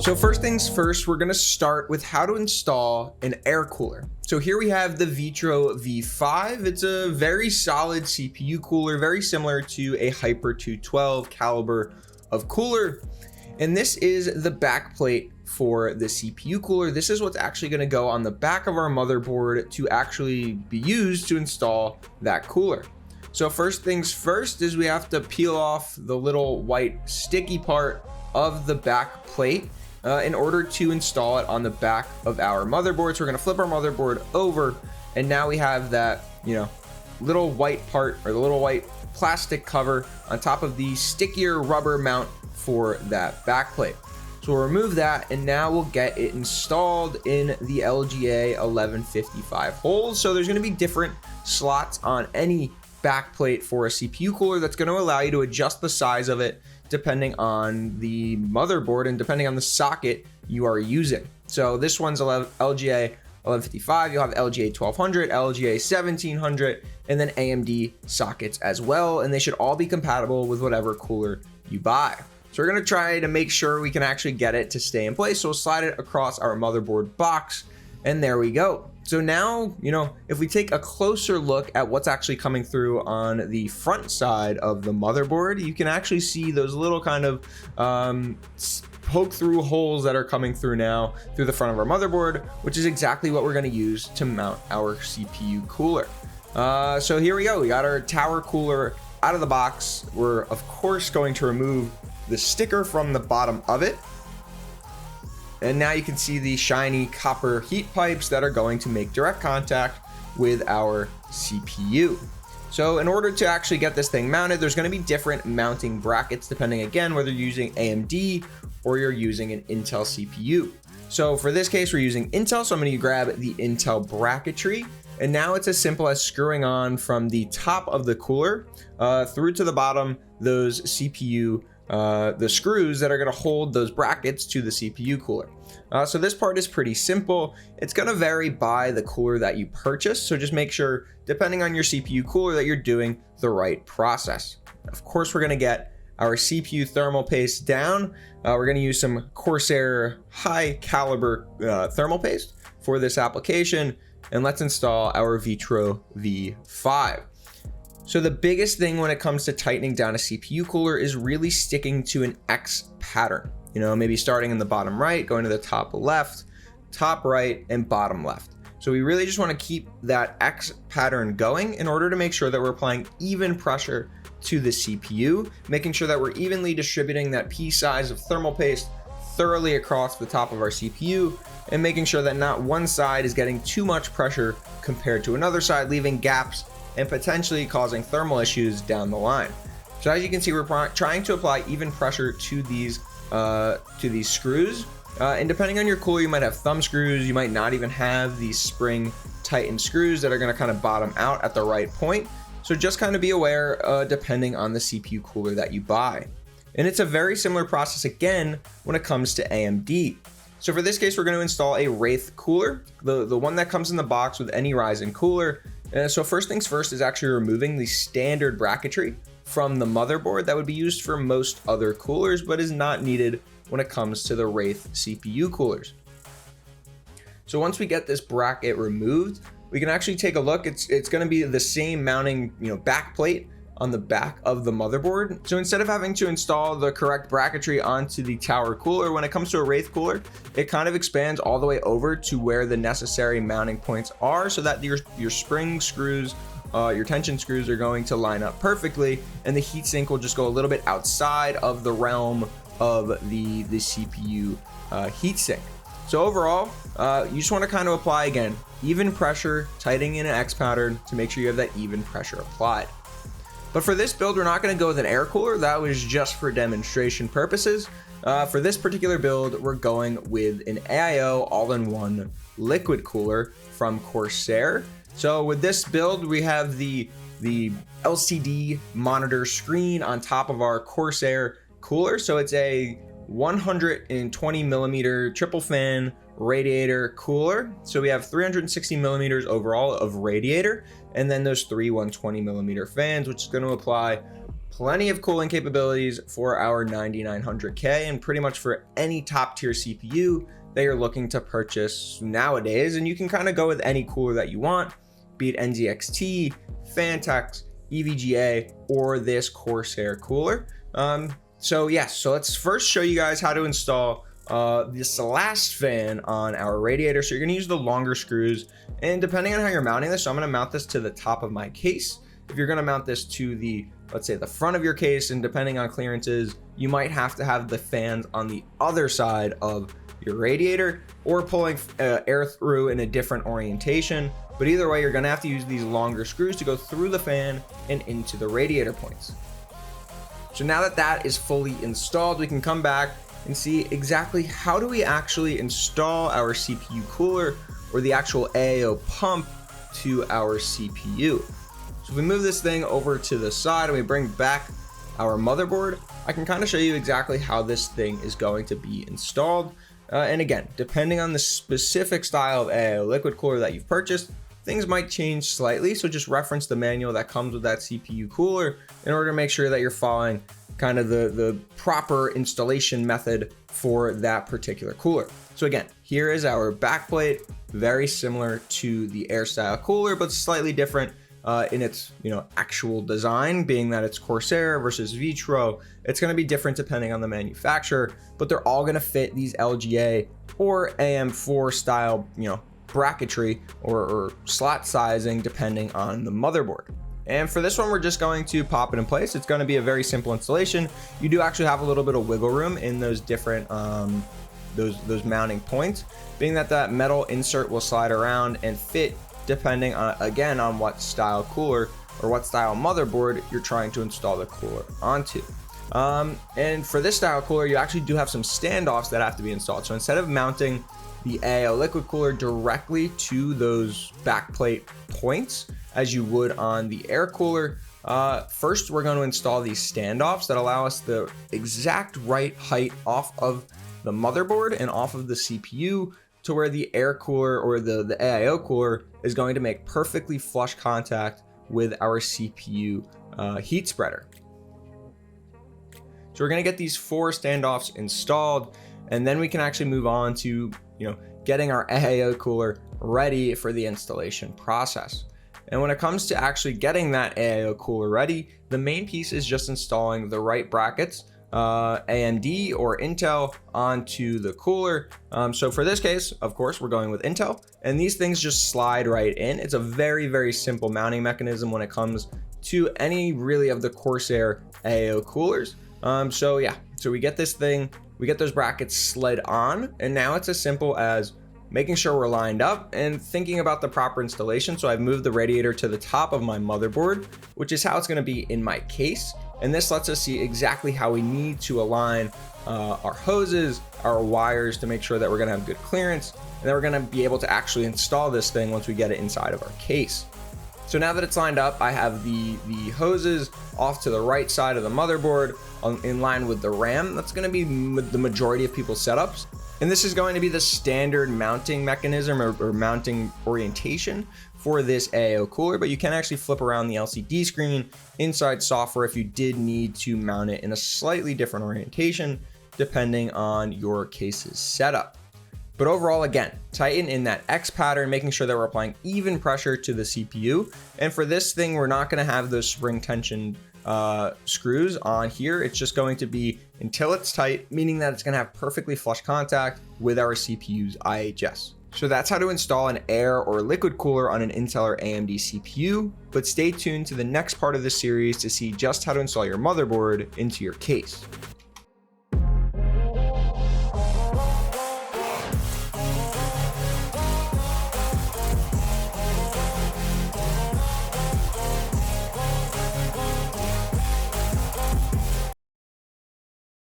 So first things first, we're gonna start with how to install an air cooler. So here we have the Vitro V5. It's a very solid CPU cooler, very similar to a Hyper 212 caliber of cooler. And this is the back plate for the CPU cooler. This is what's actually gonna go on the back of our motherboard to actually be used to install that cooler. So first things first is we have to peel off the little white sticky part of the back plate in order to install it on the back of our motherboard. So we're gonna flip our motherboard over, and now we have that, little white part, or the little white plastic cover on top of the stickier rubber mount for that back plate. So we'll remove that, and now we'll get it installed in the LGA 1155 holes. So there's gonna be different slots on any back plate for a CPU cooler that's going to allow you to adjust the size of it depending on the motherboard and depending on the socket you are using. So this one's LGA 1155, you'll have LGA 1200, LGA 1700, and then AMD sockets as well, and they should all be compatible with whatever cooler you buy. So we're going to try to make sure we can actually get it to stay in place. So we'll slide it across our motherboard box, and there we go. So now, if we take a closer look at what's actually coming through on the front side of the motherboard, you can actually see those little kind of poke through holes that are coming through now through the front of our motherboard, which is exactly what we're going to use to mount our CPU cooler. So here we go. We got our tower cooler out of the box. We're of course going to remove the sticker from the bottom of it. And now you can see the shiny copper heat pipes that are going to make direct contact with our CPU. So in order to actually get this thing mounted, there's going to be different mounting brackets depending, again, whether you're using AMD or you're using an Intel CPU. So for this case, we're using Intel, so I'm going to grab the Intel bracketry. And now it's as simple as screwing on from the top of the cooler through to the bottom those CPU the screws that are going to hold those brackets to the CPU cooler. So this part is pretty simple. It's going to vary by the cooler that you purchase, so just make sure, depending on your CPU cooler, that you're doing the right process. Of course, we're going to get our CPU thermal paste down. We're going to use some Corsair high caliber thermal paste for this application, and let's install our Vitro V5. So the biggest thing when it comes to tightening down a CPU cooler is really sticking to an X pattern. Maybe starting in the bottom right, going to the top left, top right, and bottom left. So we really just want to keep that X pattern going in order to make sure that we're applying even pressure to the CPU, making sure that we're evenly distributing that pea size of thermal paste thoroughly across the top of our CPU, and making sure that not one side is getting too much pressure compared to another side, leaving gaps and potentially causing thermal issues down the line. So as you can see, we're trying to apply even pressure to these screws. And depending on your cooler, you might have thumb screws, you might not even have these spring tightened screws that are gonna kind of bottom out at the right point. So just kind of be aware depending on the CPU cooler that you buy. And it's a very similar process again when it comes to AMD. So for this case, we're going to install a Wraith cooler, the one that comes in the box with any Ryzen cooler. So first things first is actually removing the standard bracketry from the motherboard that would be used for most other coolers, but is not needed when it comes to the Wraith CPU coolers. So once we get this bracket removed, we can actually take a look. It's going to be the same mounting, back plate on the back of the motherboard. So instead of having to install the correct bracketry onto the tower cooler, when it comes to a Wraith cooler, it kind of expands all the way over to where the necessary mounting points are, so that your spring screws, your tension screws are going to line up perfectly, and the heatsink will just go a little bit outside of the realm of the CPU heatsink. So overall, you just want to kind of apply, again, even pressure, tightening in an X pattern to make sure you have that even pressure applied. But for this build, we're not going to go with an air cooler. That was just for demonstration purposes. For this particular build, we're going with an AIO all-in-one liquid cooler from Corsair. So with this build, we have the LCD monitor screen on top of our Corsair cooler. So it's a 120 millimeter triple fan radiator cooler. So we have 360 millimeters overall of radiator, and then those three 120 millimeter fans, which is going to apply Plenty of cooling capabilities for our 9900K and pretty much for any top tier CPU that you're looking to purchase nowadays. And you can kind of go with any cooler that you want, be it NZXT, Phanteks, EVGA, or this Corsair cooler. So let's first show you guys how to install this last fan on our radiator. So you're going to use the longer screws, and depending on how you're mounting this, so I'm going to mount this to the top of my case. If you're going to mount this to the, let's say, the front of your case, and depending on clearances, you might have to have the fans on the other side of your radiator or pulling air through in a different orientation. But either way, you're going to have to use these longer screws to go through the fan and into the radiator points. So now that that is fully installed, we can come back and see exactly how do we actually install our CPU cooler or the actual AIO pump to our CPU. So if we move this thing over to the side and we bring back our motherboard, I can kind of show you exactly how this thing is going to be installed. And again, depending on the specific style of AIO liquid cooler that you've purchased, things might change slightly. So just reference the manual that comes with that CPU cooler in order to make sure that you're following kind of the proper installation method for that particular cooler. So again, here is our backplate, very similar to the AirStyle cooler, but slightly different in its actual design, being that it's Corsair versus Vitro. It's going to be different depending on the manufacturer, but they're all going to fit these LGA or AM4 style bracketry or slot sizing depending on the motherboard. And for this one, we're just going to pop it in place. It's going to be a very simple installation. You do actually have a little bit of wiggle room in those different those mounting points, being that that metal insert will slide around and fit depending on, again, on what style cooler or what style motherboard you're trying to install the cooler onto. And for this style cooler, you actually do have some standoffs that have to be installed. So instead of mounting the AIO liquid cooler directly to those backplate points as you would on the air cooler, first we're going to install these standoffs that allow us the exact right height off of the motherboard and off of the CPU to where the air cooler or the AIO cooler is going to make perfectly flush contact with our CPU heat spreader. So we're going to get these 4 standoffs installed, and then we can actually move on to getting our AIO cooler ready for the installation process. And when it comes to actually getting that AIO cooler ready, the main piece is just installing the right brackets, AMD or Intel, onto the cooler. So for this case, of course, we're going with Intel, and these things just slide right in. It's a very, very simple mounting mechanism when it comes to any really of the Corsair AIO coolers. So we get this thing, we get those brackets slid on, and now it's as simple as making sure we're lined up and thinking about the proper installation. So I've moved the radiator to the top of my motherboard, which is how it's going to be in my case. And this lets us see exactly how we need to align our hoses, our wires, to make sure that we're going to have good clearance, and then we're going to be able to actually install this thing once we get it inside of our case. So now that it's lined up, I have the hoses off to the right side of the motherboard in line with the RAM. That's going to be the majority of people's setups. And this is going to be the standard mounting mechanism or mounting orientation for this AIO cooler, but you can actually flip around the LCD screen inside software if you did need to mount it in a slightly different orientation depending on your case's setup. But overall, again, tighten in that X pattern, making sure that we're applying even pressure to the CPU. And for this thing, we're not going to have those spring tension screws on here. It's just going to be until it's tight, meaning that it's going to have perfectly flush contact with our CPU's IHS. So that's how to install an air or liquid cooler on an Intel or AMD CPU, but stay tuned to the next part of this series to see just how to install your motherboard into your case.